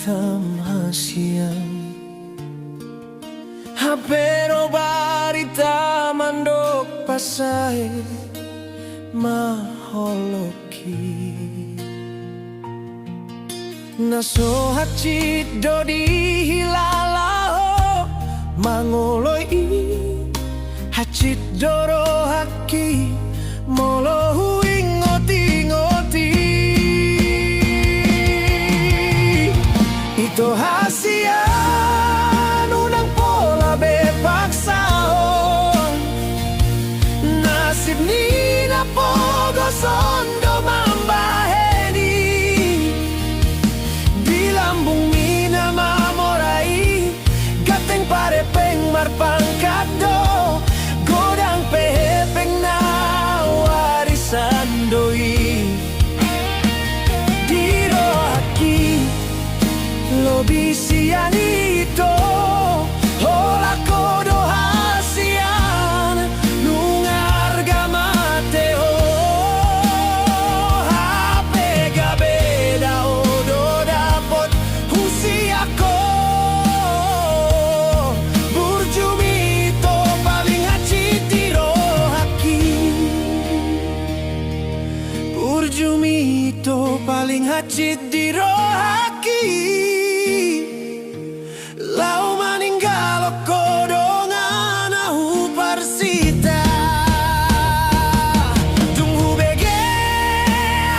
hitam hasian Pero barita mandok pasay maholoki Naso hacit dodi hilalao mangoloi hacit doro haki molo huing ngoti-ngoti Ito hasian unang pola bepaksaon Nasib ni na pogoson do mambaheni Bilambung mina mamorai Gateng parepeng marpangkado Godang pehepeng na warisan doi Diro haki lobi sianito Hola kodo hasian nungarga mateo Hape gabeda odo dapot husiako Burjumito paling hacit diro haki Burjumito paling hacit diro haki Lau maninggal kodongan ahu parsita Tunggu bege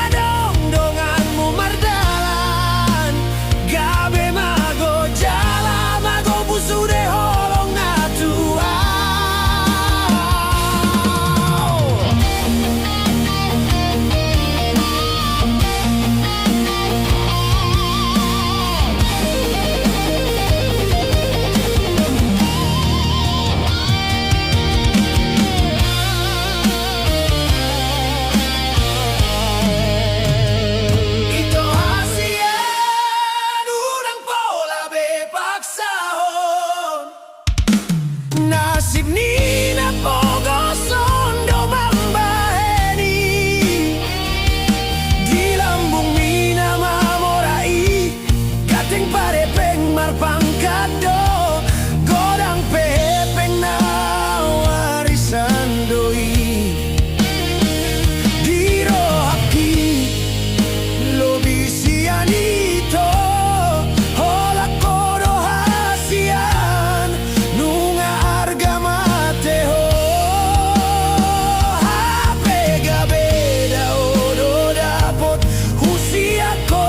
adong donganmu mardalan Gabe mago jala mago busu de holong natua Nasib ni na pogoson do mambaheni Di lambung mina mamorai Kateng parepeng marpangkado Godang pehepeng na warisan doi Diro haki lobi sianito Hola kodo hasian nunga harga mateo Hape gabeda odo dapot husiako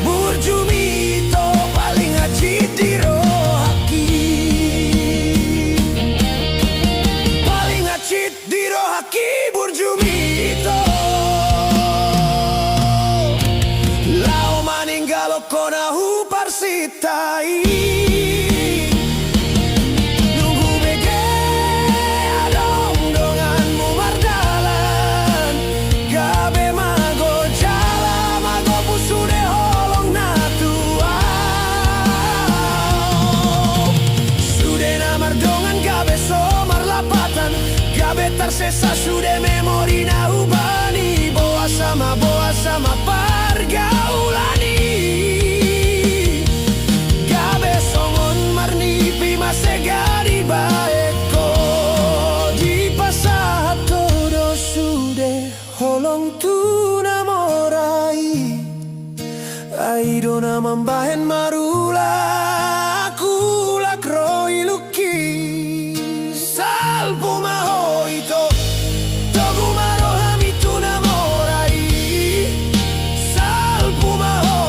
Burjumito paling hacit diro haki Paling hacit diro haki burjumito Lau maninggalo konahu parsitai Nunggu bege adong donganmu mardalan Gabe mago jala mago busu de holong natua Sude namar dongan gabe somar lapatan Gabe tersesa sude memori na ubani Boa sama pargaulani Gabe songon marni pima segari baeko Di pasat todo sude holong tu namorai Aido namambahen marula kulak roi luki Salpu maho ito Togu maro hamitu namorai Salpu maho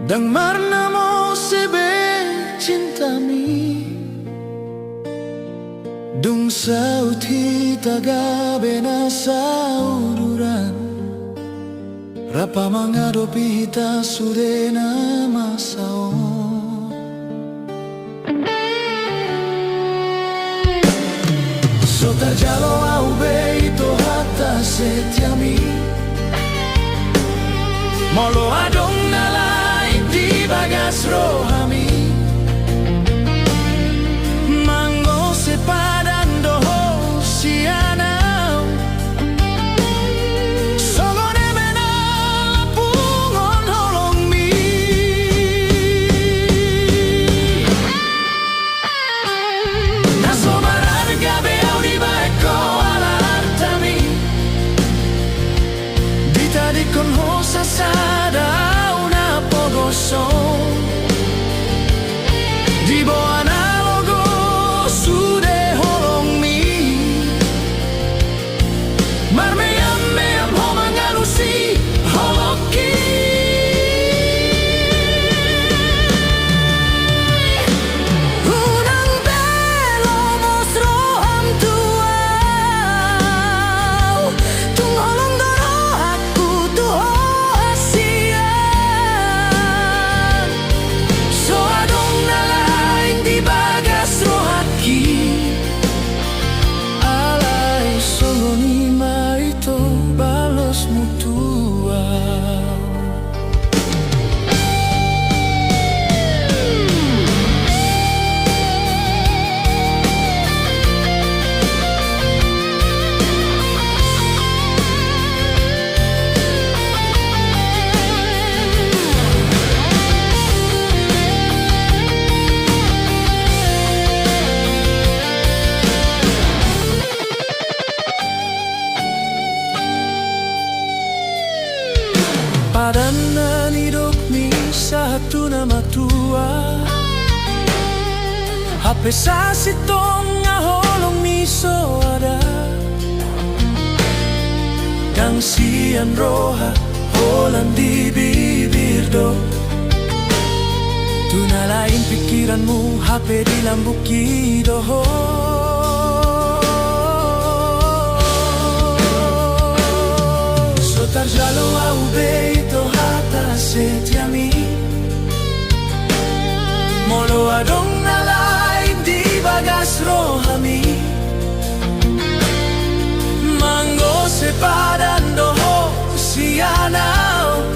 Dan marna mo sebe cintami Dung sauti tagabe na sauduran Rapa mangadopi hita sudena masao Sota jalo au be ito hata setiami Molo adong nalai di bagas rohami Mango sepadan doho sianau Sogone menal pungon holong mi Naso mararga beau di baeko alartami Dita di kon hosa sada una pogoso Di bo analogo sude holong mi Marmeyam meyam homangalusi holoki Unang belo mosro am tuau Tung holong doro aku tuho asian So adong nalaing di bagas rohaki Alay sogoni maito balos mutua Padanan hidup mi satu nama tua Hape sasitong ngaholong mi so ada Dang sian roha holan di bibir do Tunalain pikiranmu hape di lambuki doho Sotar jalo au beito hata setiami Molo adong nalain di bagas rohami Mango sepadan doho sianau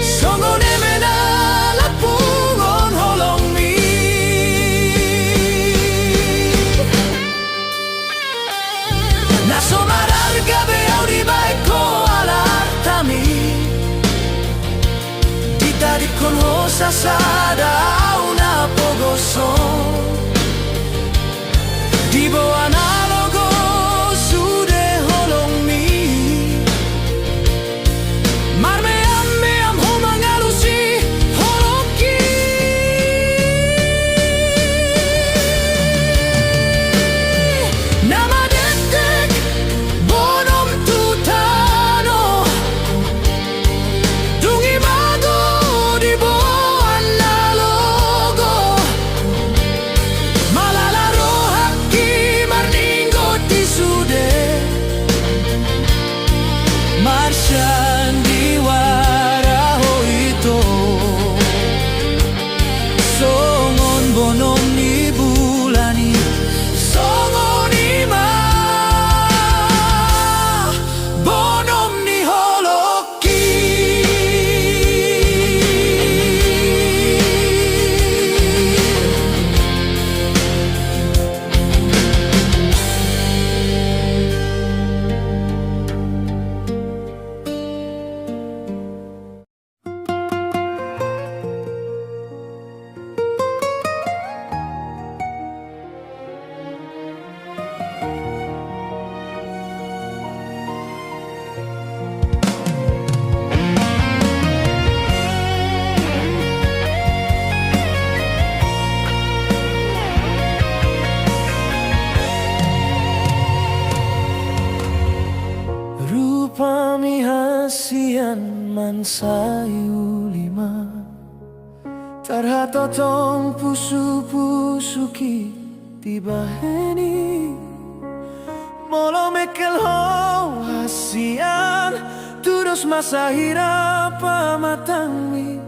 Songone menal pungon holong mi Naso mararga beau di baeko alartami Dita di kon hosa sada una pogoso Di bo analogo sude holong mi Marmeyam meyam homangalusi holoki Nama detek bonom tutano Dungi bago di bo analogo Malala rohaki marningo di sude Marshan di waraho ito Songon bonom ni bulani Songon ima bonom ni holoki Rupami hasian man sayu Tarhatotong pusu-pusu ki tibaheni Molo mekel ho hasian Terus masa hirap pamatangi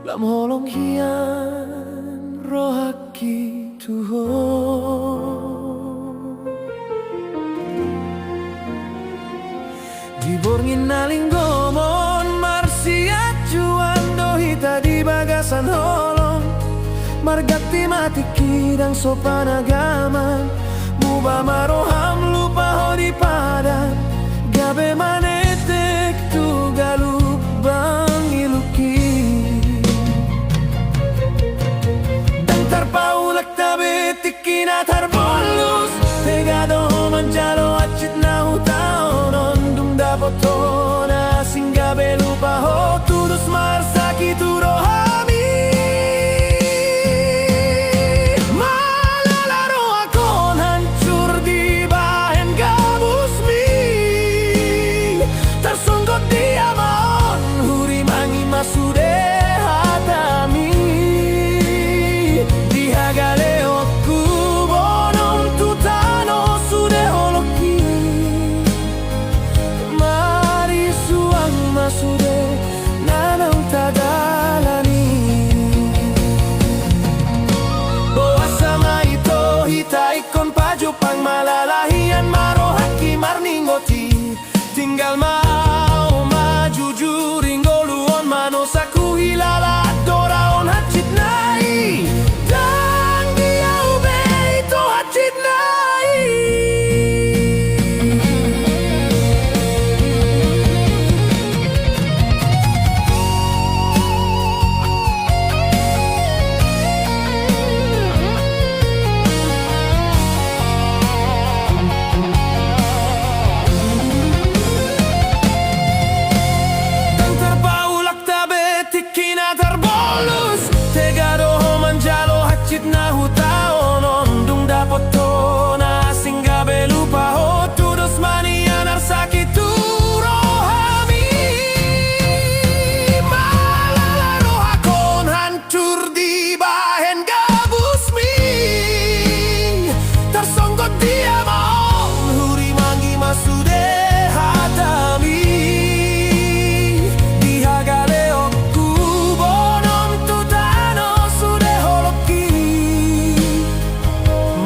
Lam holong hian rohaki Tuhan Diborngin naling gomon marsiat juan dohita di bagasan holong Margati mati kidang sopan agaman Muba maroham lupa ho di padan Gabe manetek tu galup bang iluki Dan tarpaulak tabe tikina tarbolus Tegado manjalo acit na hutaonon Dumda potona singgabe lupa ho Tudus marsaki turohami Malalaro akon hancur di bahen gabusmi Tersunggot dia maon huri mangi masude hatami Dihagale oku bonom tutano sude holoki Mari suang masude nanang tadalani Boa sama ito hita ikon pajupang malalahian marohaki marningoti Tinggal mau maju juringo luon manosaku hilala doraon hacit nai Dan dia ube itu hacit nai Dan terpaulak tabe tikina terbolus Tegado manjalo hacit na hutaonon Dung dapot tona singgabe lupa ho Tudus manian arsaki turohami Malalaro akon hancur di bahen gabusmi Tersonggot dia maon huri mangi masude hatami Dihagale oku bonom tutano sude holoki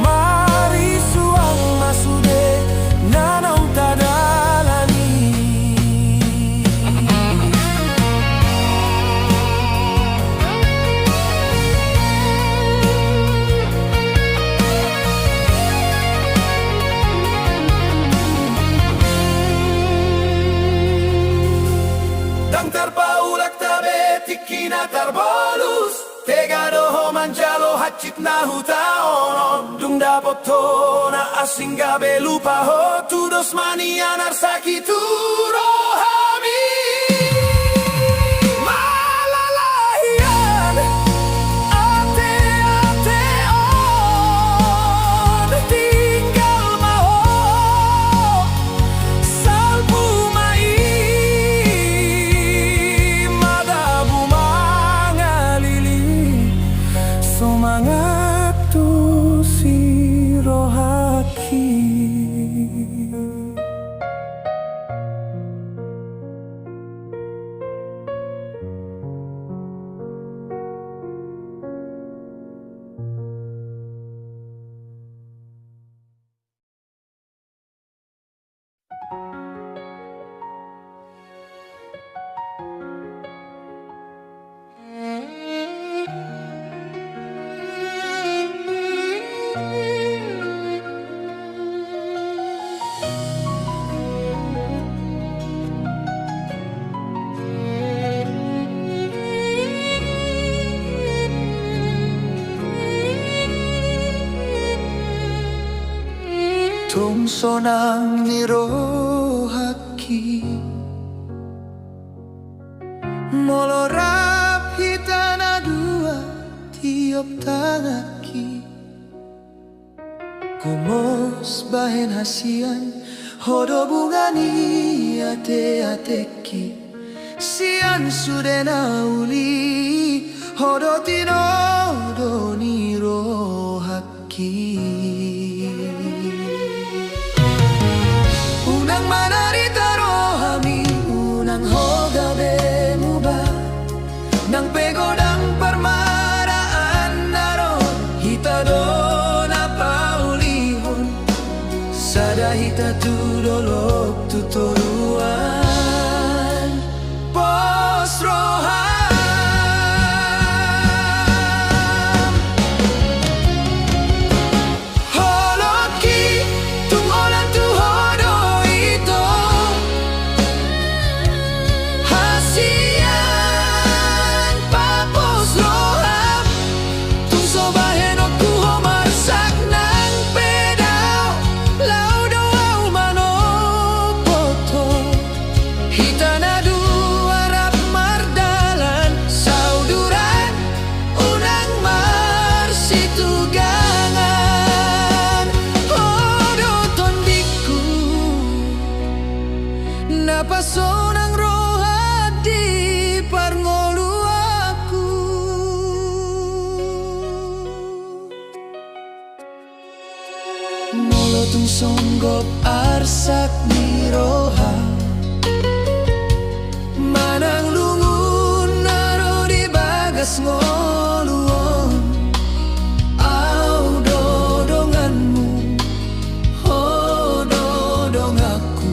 Mari suang masude nanong tadalani Dan terpaulak tabe tikina tarbolus Tegado ho manjalo hacit na hutaonon Dung dapot tona asing gabe lupa ho Tudos manian arsaki turohami Malalahian ate on Tinggal maho salbu mai Madabu mangalili Semangat tu si rohaki Tungsonang nirohaki Molorap hitana dua tiop tangaki Kumos bahen hasian hodo bungani ate ateki Sian sudena uli Hodoti no do ni ro haki Unang manarita ro hami Unang hoga be muba Nang pegodang parmaraan naron Hitado na paulihon Sada hita tudolok tutoruan Posrohan Napaso ng roha di parngolu aku Molotong songgop arsak ni roha Manang lungun naro di bagas ngoluon Au dodonganmu Oh dodong aku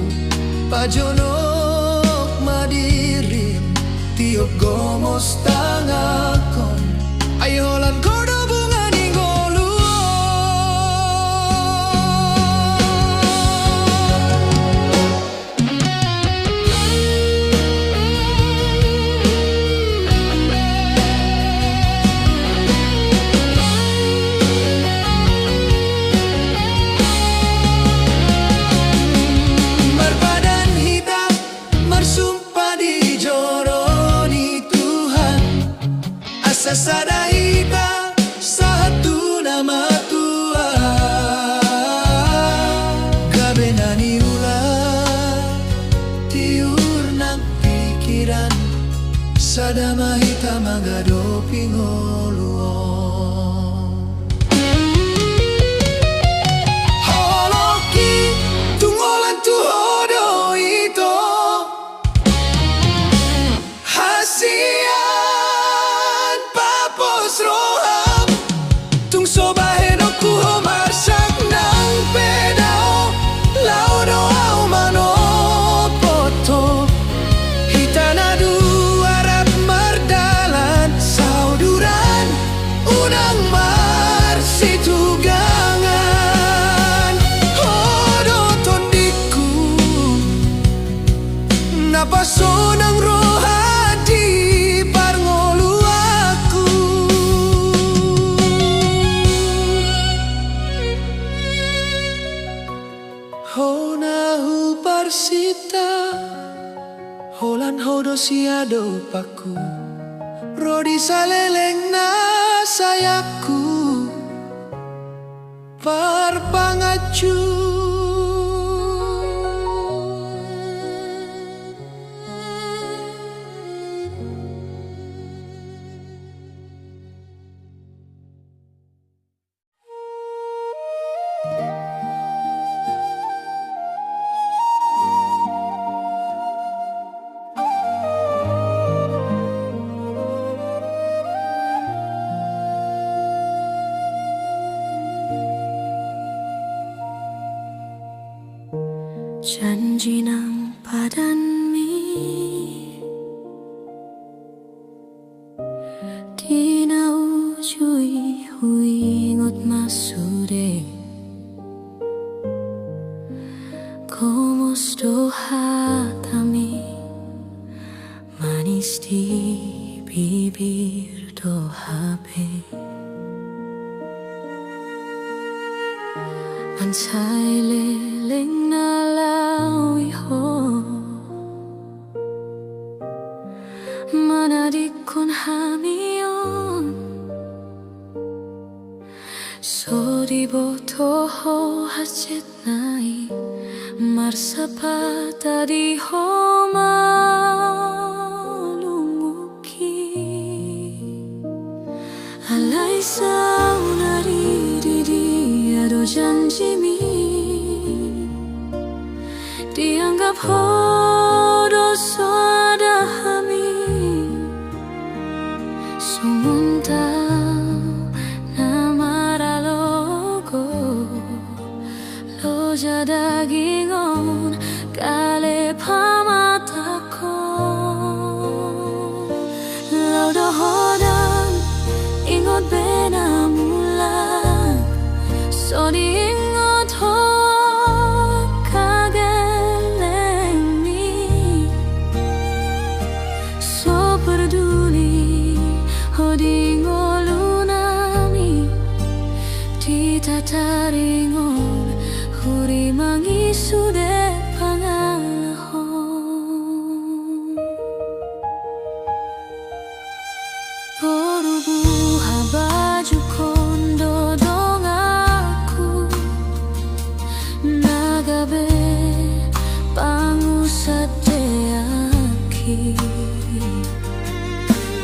Pajonok madirim Tiup gomos tangakon Ayolan kodo bunga ni Sada hita satu nama Tuhan Gabe nani ulah tiur nang pikiran Sada mahita magado pingoluon Holoki tungolan tuhodo ito Hasia Roham tung sobahe no kuho marsak nang pedao laudo au mano poto hitana du arab mardalan sauduran unang marsitu gangan hodo tondiku napaso ng roha di parngolu Honahu parsita Holan hodo siado paku Rodi saleleng na sayaku Parpangacu Janji ng padanmi Di na ujui huingot masude Kumusto hatami Manis di bibir do habe Ansay leleng na lawi ho Manadikon hamion Sodi boto ho hacet nai Marsapata di ho malumuki Alay saunari didi ado janjimi dianggap hodo soada hami sumuntau namara logo loja dagingon kale pamatakon laudo hodang ingot benamulang sodi ingot ho kagelengni so peduli hodingo lunami ditataringon huri mangisude pangalahon porubu habaju kondo dong aku nagabe pangusat deaki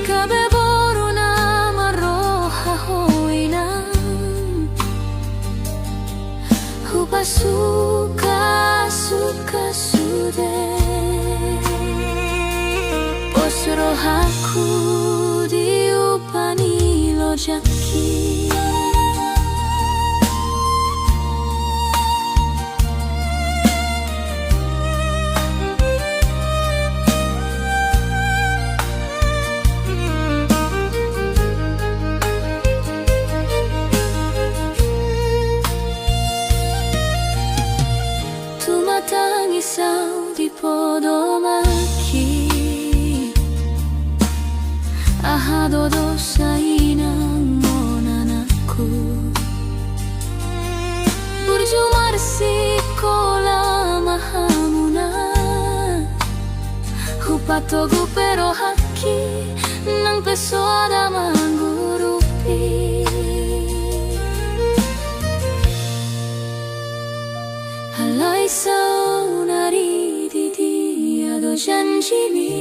kabe boru nama roha hoinang hupa suka sude pos rohaku diupani lojaki Tumatangisau di podomaki ahado dosainang monanaku berjumpa resikola mahamuna hupatogu pero haki nang pesoda manggurupi alai saunari didi ado janjimi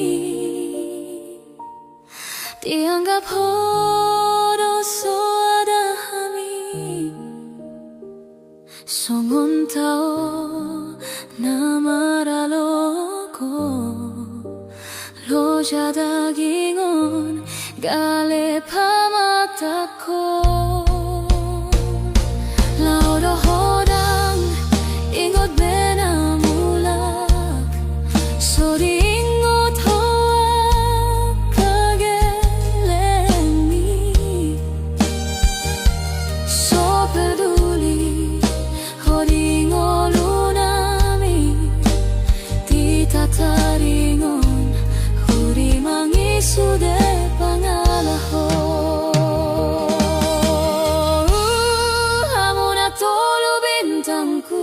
dianggap hodo soada hami songontao namara logo loja dagingon gale pamatakon laudo hodang ingot benamulak sodi ingot hoa kagelengni so peduli hodingo lunami ditataringon huri mangisude pangalahon hamuna tolu bintangku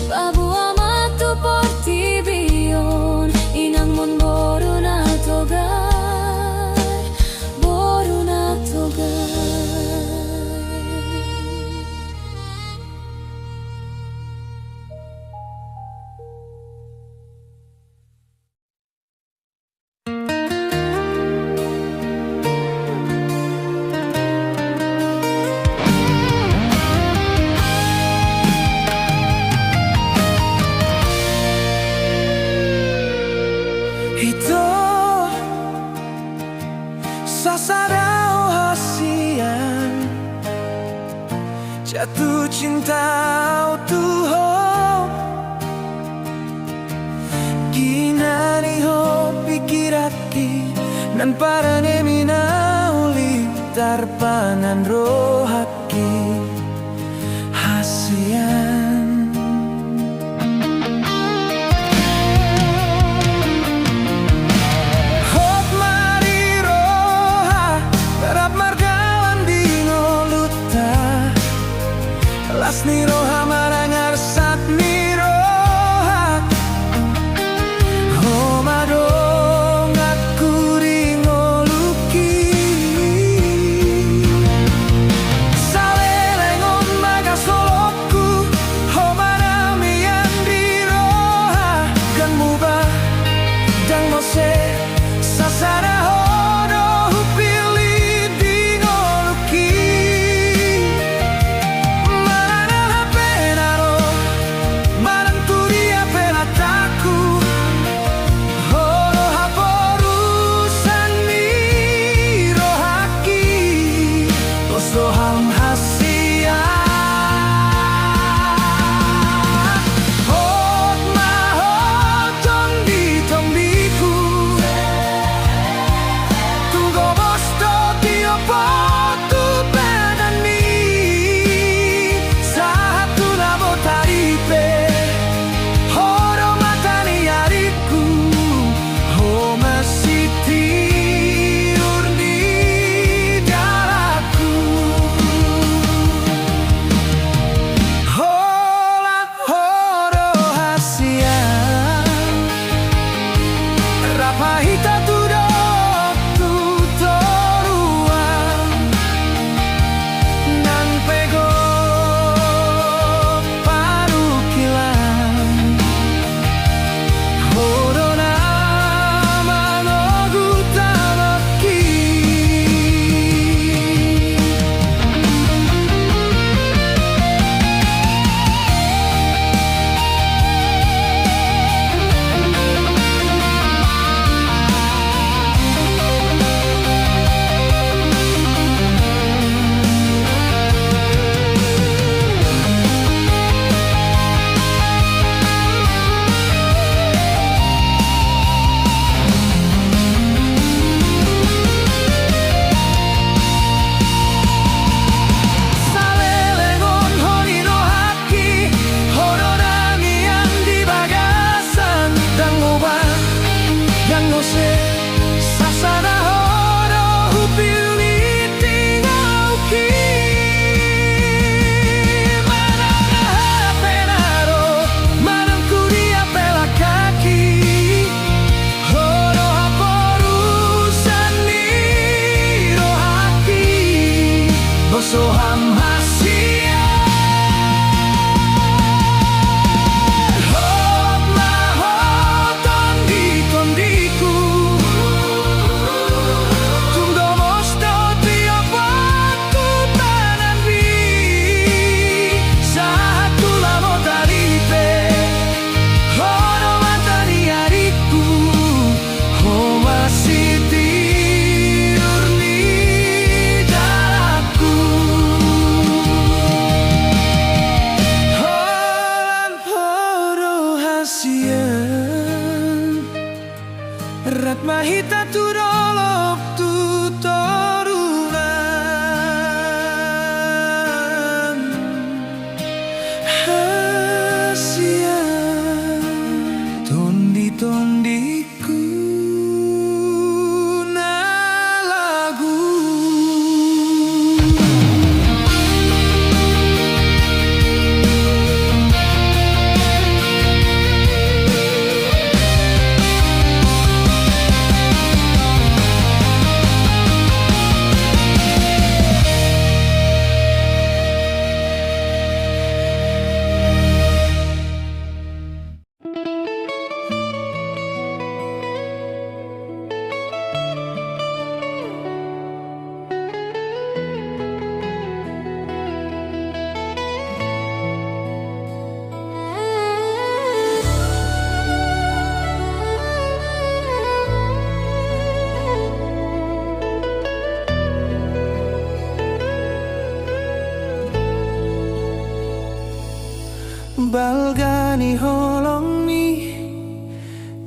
babu amatu portibion inang mon boru na togai boru na togai Ito sa sarau hasian jatuh cinta Tuhan ginani ho pikiraki nan parane minauli tarpanan rohaki hasian ni roha marangar sat ni roha ho madong aku ringoluki salelengon maga soloku ho maramian di roha kan mubah dan mose sasara hodo pilih dingol Bosohan hasia Hot mahot tondi-tondiku Tugo bosto tiopo tu pedani Satu labo taripe Horo matani ariku Homa siti urni daraku Holat horo hasia Rapahita tudok tutoruan Nang pego parukilan Horo nama no gutamaki Salelengon honi no haki Horo nami yang di bagasan Dan obat yang no se Sasana horo hupili tingauki Manang hapenaro Manang kudia pela kaki Horo haporusan ni rohaki Bosoham hasia Hot mahot tondi-tondiku Tundo mosto tiopo tu tananvi Satu lamo taripe Horo matani ariku Homa siti urni daraku Holan horo hasia Ratmahita turolok tutorunan Hasia Tondi-tondiku na lagu Balgani holong mi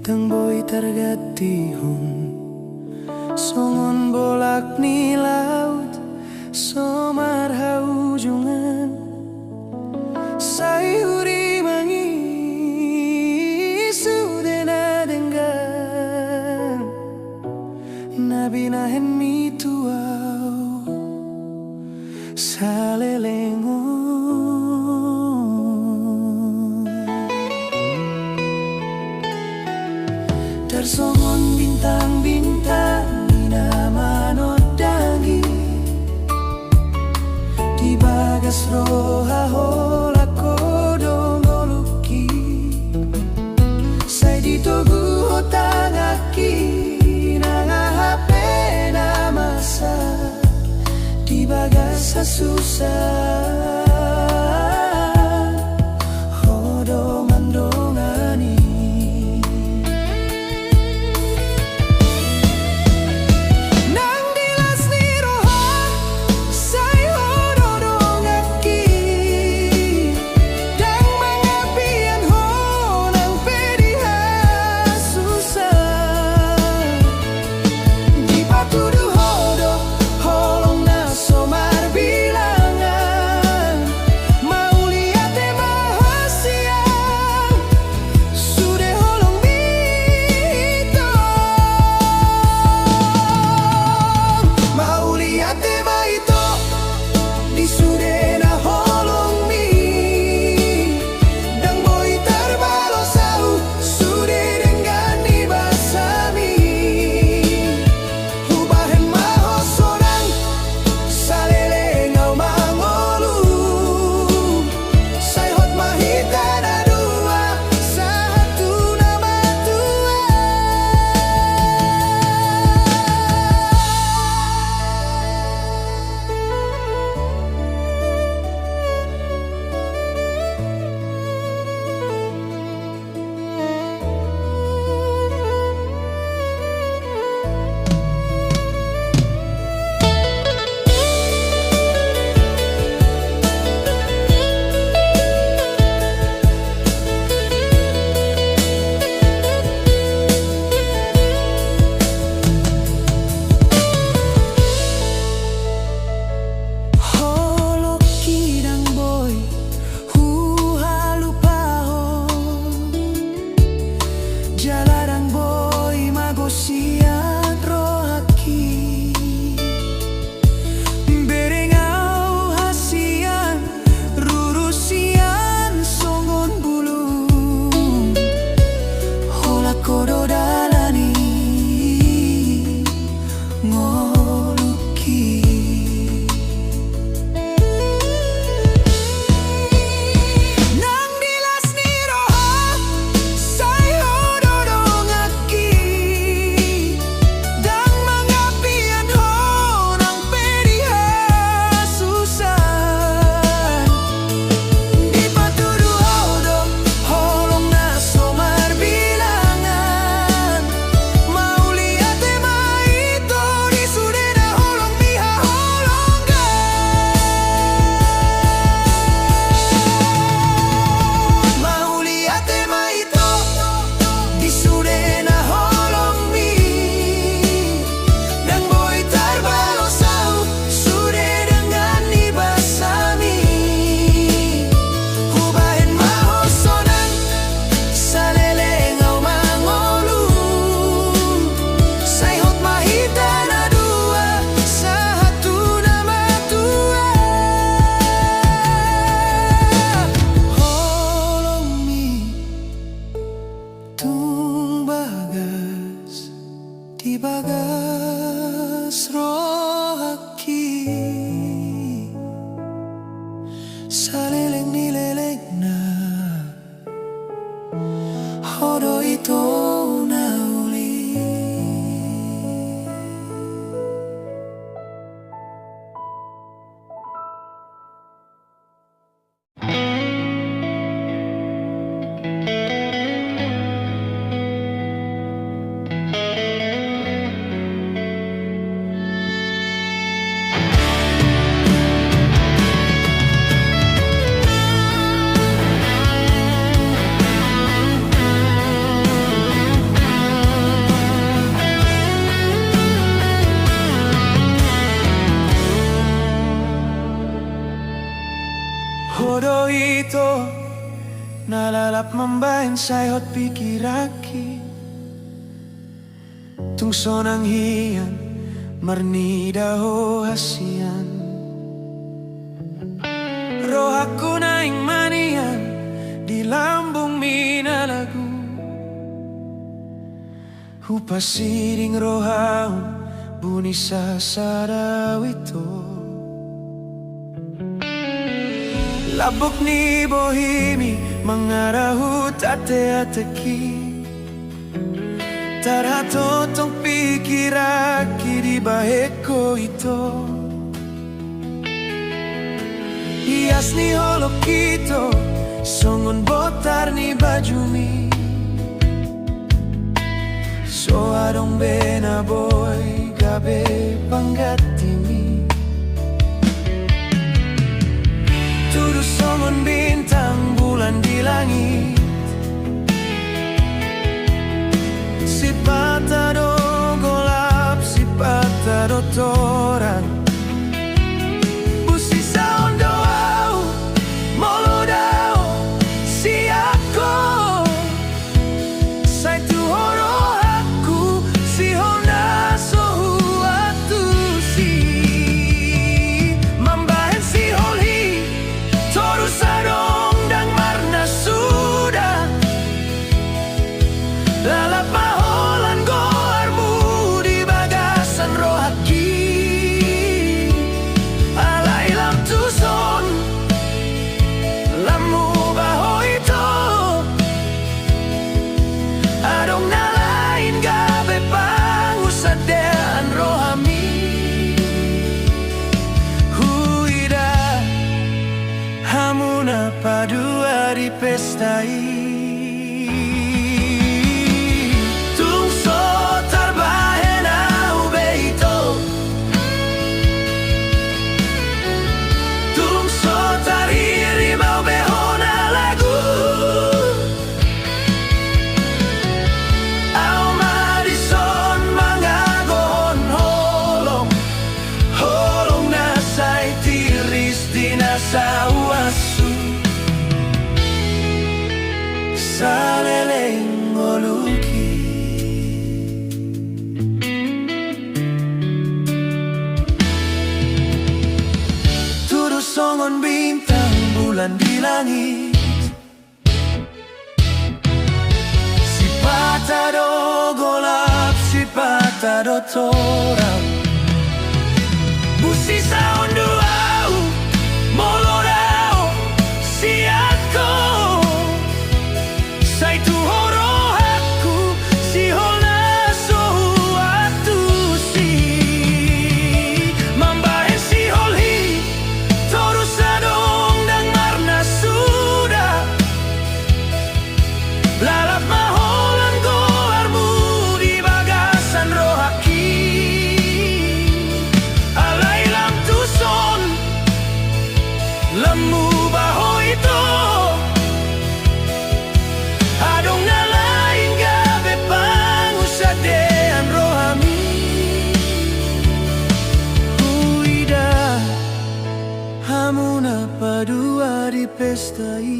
Tang boy targati hun Songon bolak ni laut Somar haujungan Sayuri mangi Sudena denggan Nabi nahen mi tuau Salelengon Tersongon bintang-bintang Ina manodangi Di bagas roha hola kodongoluki Say ditogu hotangaki Nanga hape na masa Di bagas susah Say sa leleng-nileleng na hodo ito na uli. Hodo ito nalalap mambahin sa'y hot pikiraki tungso ng hiyan marnida ho hasian rohaku naing manian di lambung minalagu hupasiring rohaun buni sa sarawito. Labok ni bohimi mangarahut ate-ateki taratotong pikiraki di baheko ito hias ni holok ito songon botar ni bajumi so adong benaboy gabe panggatimi Tudus songon bintang bulan di langit si patado golap si patado toran busi saon doau molodao si ako sai tu horo aku si hona sohu atu si mambahen si holhi Toru sarong dang marna sudah lalap maholan goarmu di bagasan rohaki alai lam tuson lamu baho ito adong nalain gabe pangusadean rohami Hamuna padua di pestai Tungso tarbahen au beito Tungso tariri mau behona lagu Au madison mangagon holong Holong nasai tiris dinasau sa leleng ngoluki Tudus songon bintang bulan di langit si patado golap si patado torang busi saon duau molodao si ako Sai tu horo aku si holna sohu atu si mambahen si holhi toru sadong dang marna sudah lalap maholan goarmu di bagasan rohaki alai lam tuson lemu baho itu Adong nalain gabe pangusadean rohami Huida hamuna padua di pestai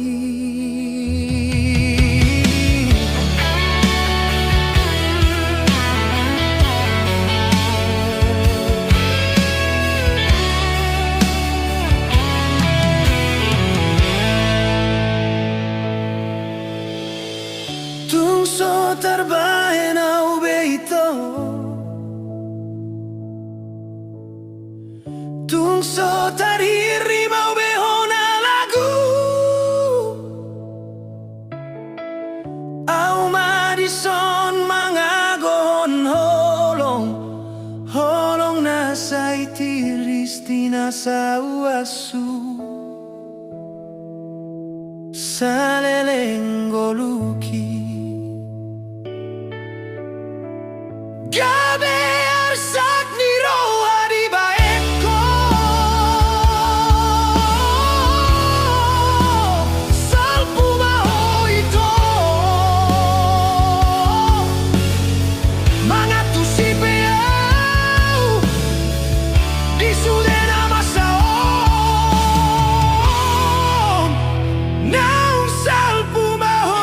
Tungso tarbahen au beito Tungso tariri mau behona lagu nasa uasu salelenggo luki gabe arsak niro di baekko salpu mau itu mangatu si peau di sudena masaom naung salpu mau.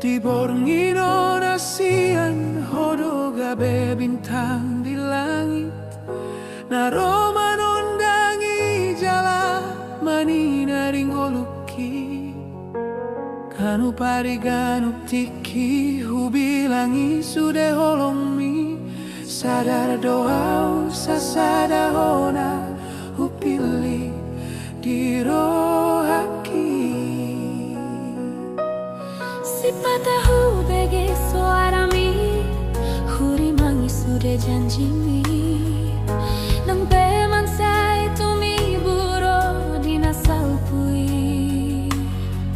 Di borngino nasian hodo gabe bintang di langit naro manondangi jala manina ringoluki kanu pariganu tiki hubilangi sude holongmi sadar doa sasada hona hupili di rohaki Sipatahu bege suarami huri mangi sude janjimi nang peman sai tumi buro dina salpui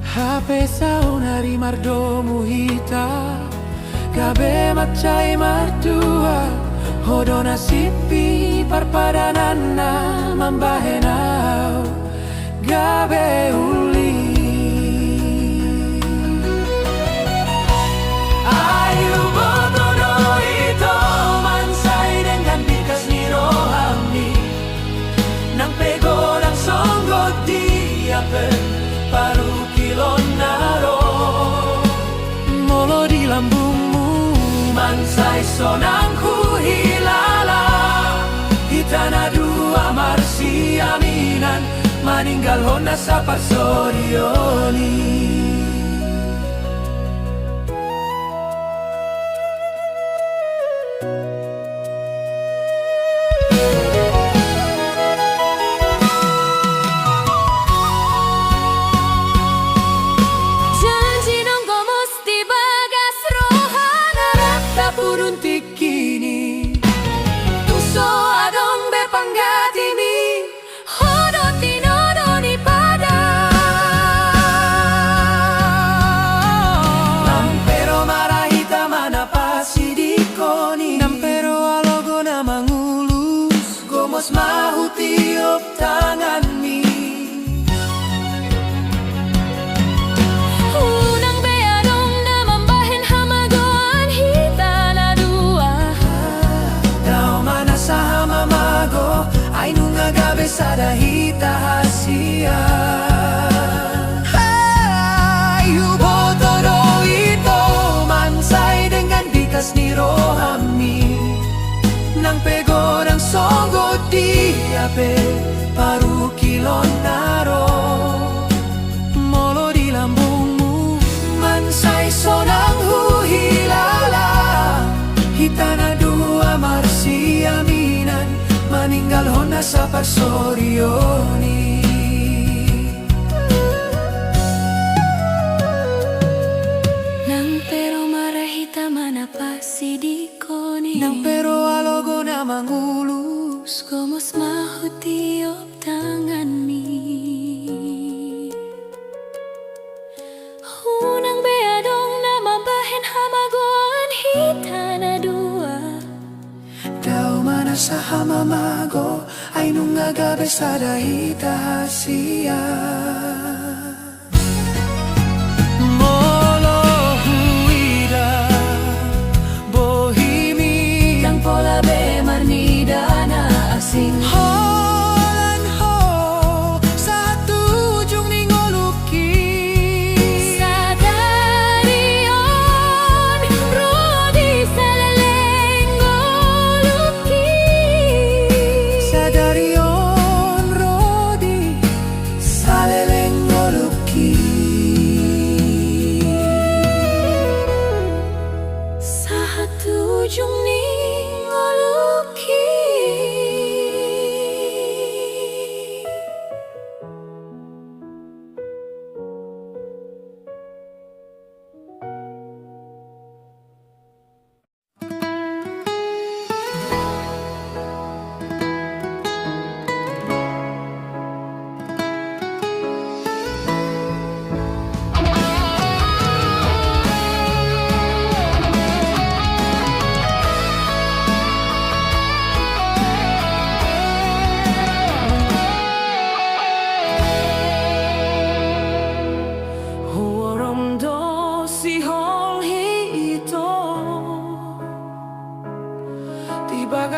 HP saunari mardomu hita gabe macai martua hodo nasipi parpadanana mambahenau gabe uli ayu botono ito mansai dengan bikas ni rohami nang pego ng songgot diapen paru kilon naro molo di lambungmu mansai sonangku hilala hitana dua marsi aminan maninggal hona sa pagsorioni. janji nang go musti bagas rohana rakta Purun tikini tuso adong bepanggatimi hodo tinodo ni pada nampero marahita manapasi dikoni nampero alogo na mangulus gomos mahutiop tanganmi unang beadong na mambahin hamagoan hita na dua Tao mana sa mamago ay nung agabe sa dahita hasia Ayubotoro ito mansay dengan bikas ni rohami nang pego ng songgot diape paru kilon naro molo di lambungmu mansay sonang huhilala hitana dua marsi aminan maninggal hona sa pagsorioni nang pero marahita manapasi dikoni nang pero alogo na mangulus gomos mahutiop tanganmi unang beadong na mambahin hamagoan hita na dua Tao mana sa hamamago ay nung agabe sa dahita hasia Molo huida bohimi nang pola be marnida na asing Holan ho sa tujong ningoluki sa darion rodi sa lalenggo luki Sa darion rodi sa lele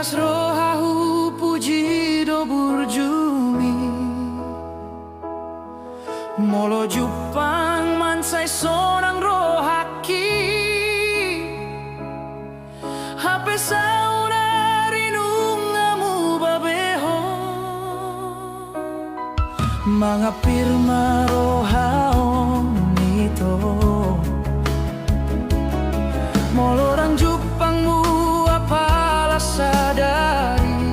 Aras rohahu puji do burjumi Molo Jupang mansai sonang rohaki Hape sauna rinungamu babeho Mga pirma rohaong nito Molo orang Jupangmu apalah sadari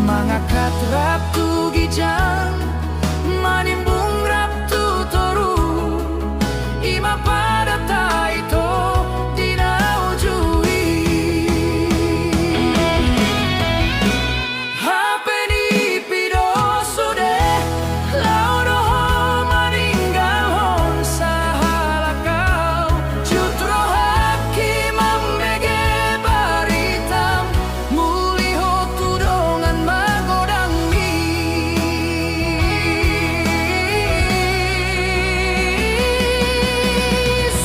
Mga katrap tu gijang Manimbung rap tu toru Ima pada taito dinaujui Hapeni pido sude Laudoho maninggal hon sahalakau Jutro haki mambege baritam Muliho tudongan magodang mi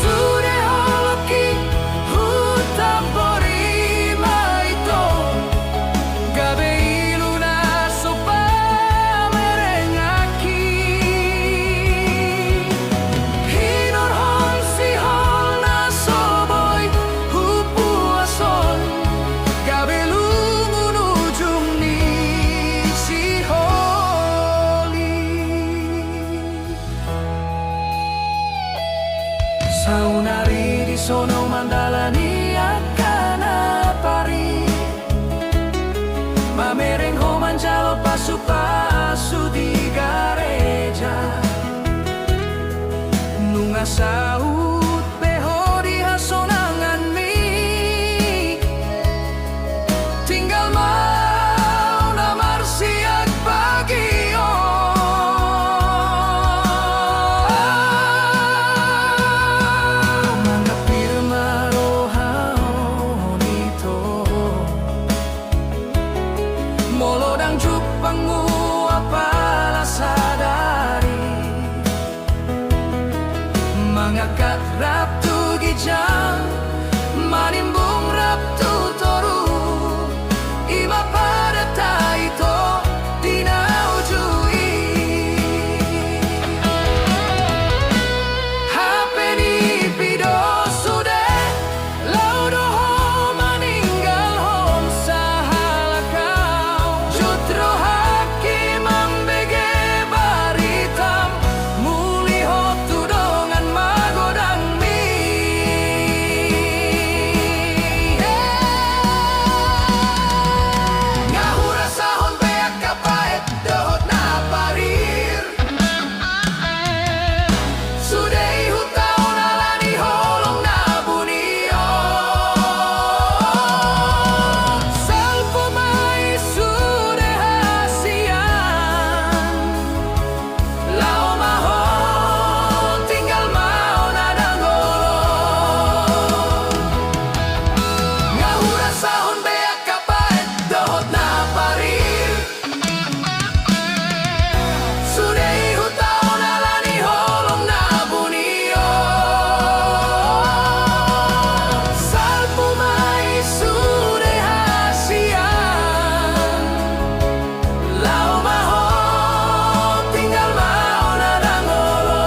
Sude holoki hutapori maito Gabe iluna sopa merengaki Hinor hon si hol na soboy hupu ason Gabe lungun ujung ni si holi Saunari di sono mandalani akana pari Mamereng ho manjalo pasu-pasu di gareja Nunga saut beho di hasonangan mi Tinggal mau namar siag pagio Mga pirma rohaon ito Molodang Jupangmu apalah sadari Mga katrap tu gijang Manimbung rap tu toru Ima pada taito dinaujui Hapeni pido sude Laudoho maninggal hon sahalakau Jutro haki mambege baritam Muliho tudongan magodang mi Ngahura sahon beak kapait dohot na parir Sudei hutao nalani holong na bunio Salpo mai sude hasian Lao maho tinggal mau nadangolong Ngahura sahon beak kapait dohot na parir Sudei hutao nalani holong na bunio Salpo mai sude hasian Lao maho tinggal mau nadangolong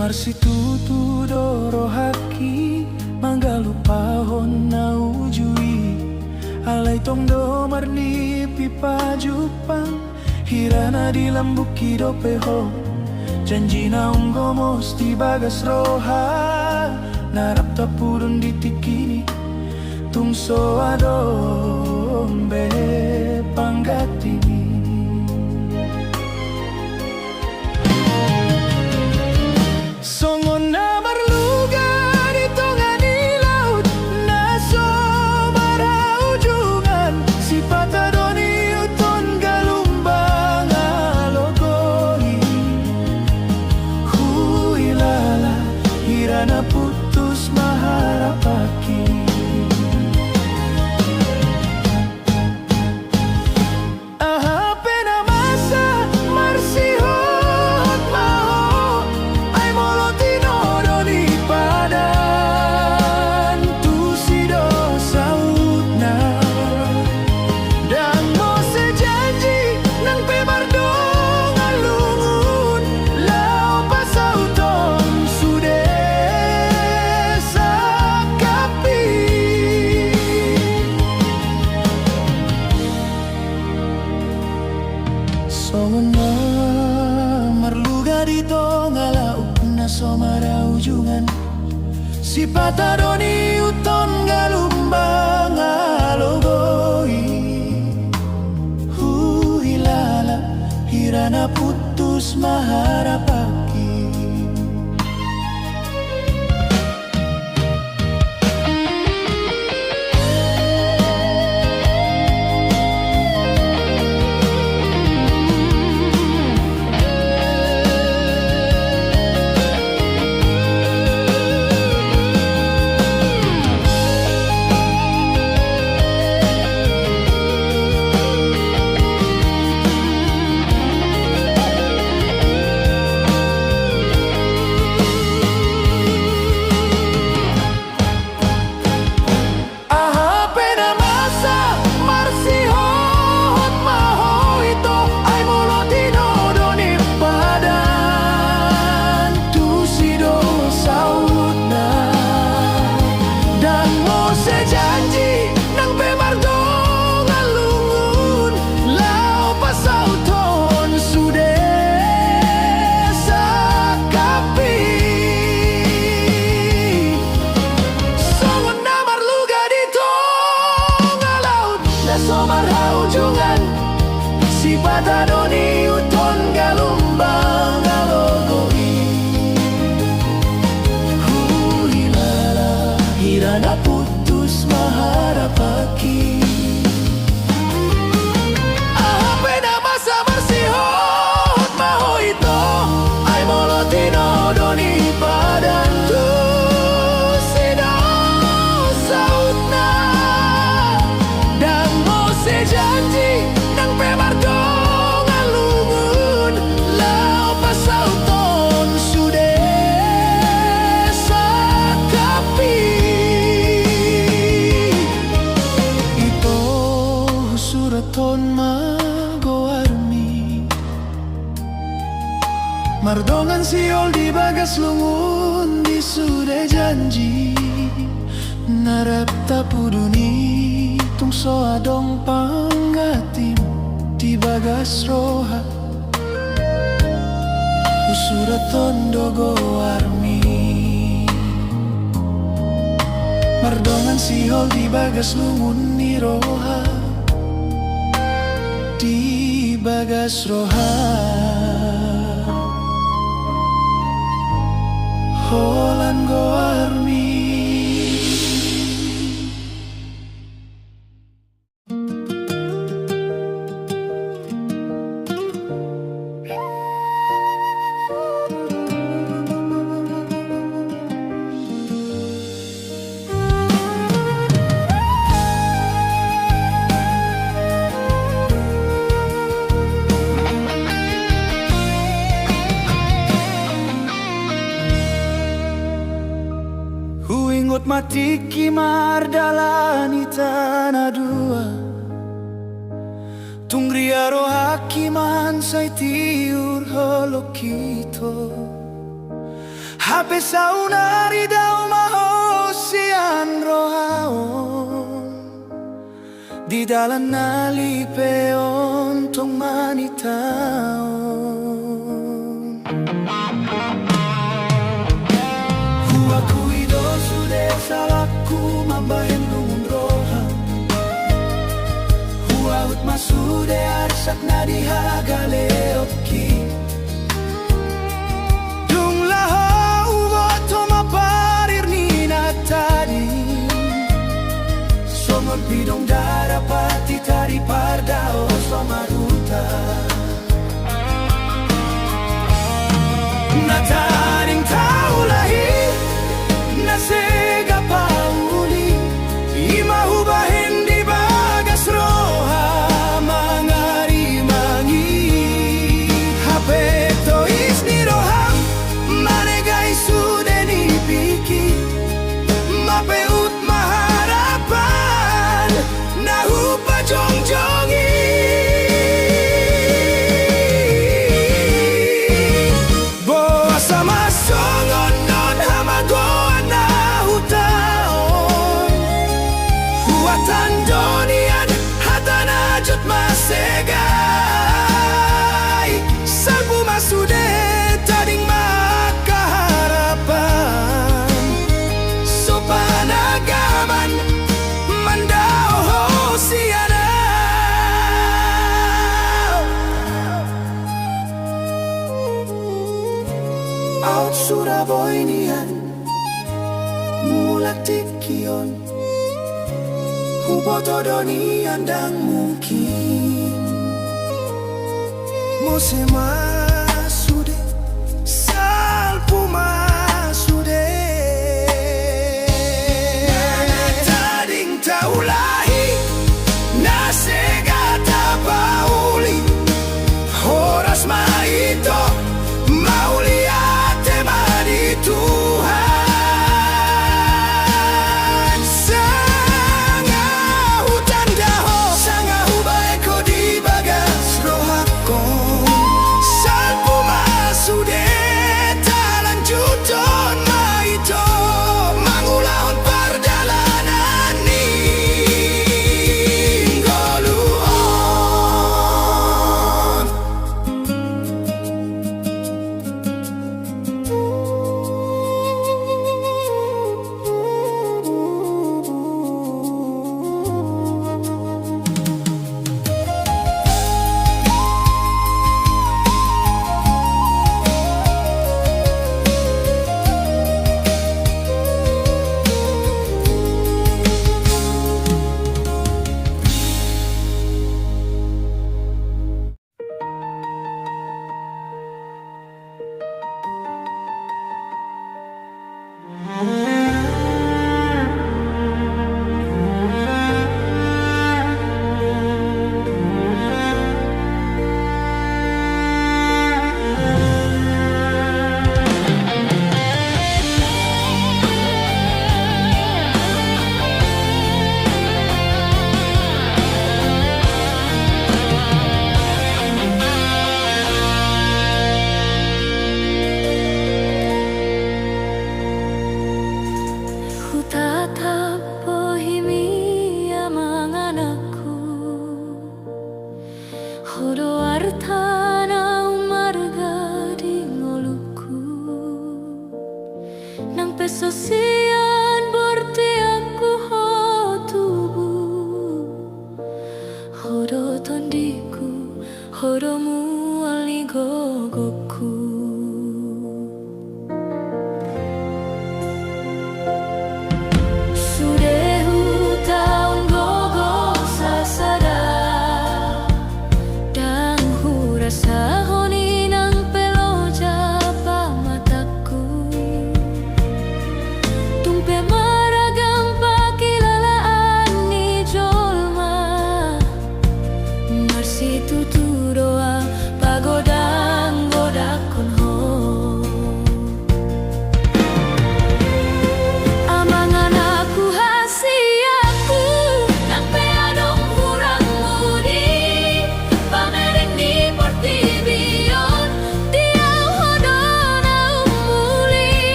Marsitutu doro haki Manggalu pahon na ujui Alay tong do marni pipa Jupang hirana di lambuki dopeho, janji na unggomos di bagas roha, narap tapurun di tikini, tungso adombe panggatini. Songon na marluga di tongani laut, na somara ujungan, si patadoni uton galumbang alogoi. Huilala, hirana putus maharapaki. Songon na marluga dito nga lauk na somara ujungan, si patadoni uton galumbang alogoi. Hilala, hirana putus maharapaki. Si patadoni uton galumbang alogoi. Hilala, hirana putus maharapaki. Pena masa bersihot maho ito, ay molotino doni padan tu sida saut na, dan mo sejanji nang pemardo ngalungun lao pasauton sude sakapi. Ito suraton magoarmi, mardongan siol di bagas lungun di sude janji, narap tapuduni tungso adong panggatim di bagas roha. Usuraton dogo armi, mardongan sihol di bagas lungun ni roha, di bagas roha. Holan go armi. Huingot matiki mardalani tanah dua, tungriaro hakiman say tiur holokito. Hape saunari daw mahosian rohaon, di di dalan nalipeon tong manitaon. Hua cuido sude salaku mambahen lumundrohan. Hua ut masude arsak na dihagaleopki. Dung laho ugoto maparir ni natadi. Somon pidong darapati tari pardao somaruta. Nataring taulahi nasega pauli. Imahubahin di bagas roha mangari-mangi. Hapeto isni roham manegai sude ni piki. Mapeut maharapan nahupa jongjongi. Boa sama songon non hamagoan na hutaon. Huatan donian hatanajut masegay. Salpu masude tading makaharapan. Sopanagaman mandao hosiana. Out Suraboynian mulak tikion. Hubotodonian dang mungkin. Mose masude salpu masude. Tading taulahi nasega tapauli. Horas maito mauliate madi Tuhan. Sanga hutan daho, sanga hubaeko di bagas rohako. Salpu masude talanjut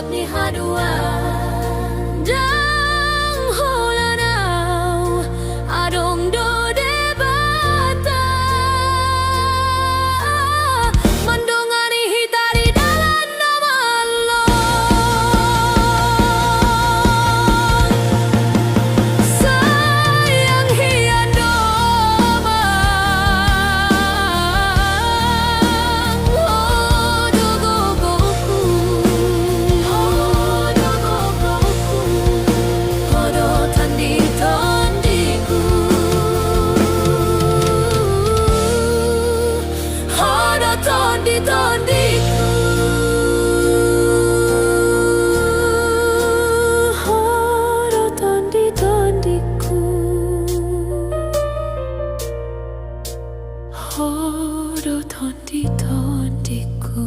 buat ni haduan dang holanau adong do debata mendongani hitari dalam nama Allah sayang hian domang hodo gogoku hodo tandi tondiku hodo tondi tondiku hodo tondi tondiku hodo tondi tondiku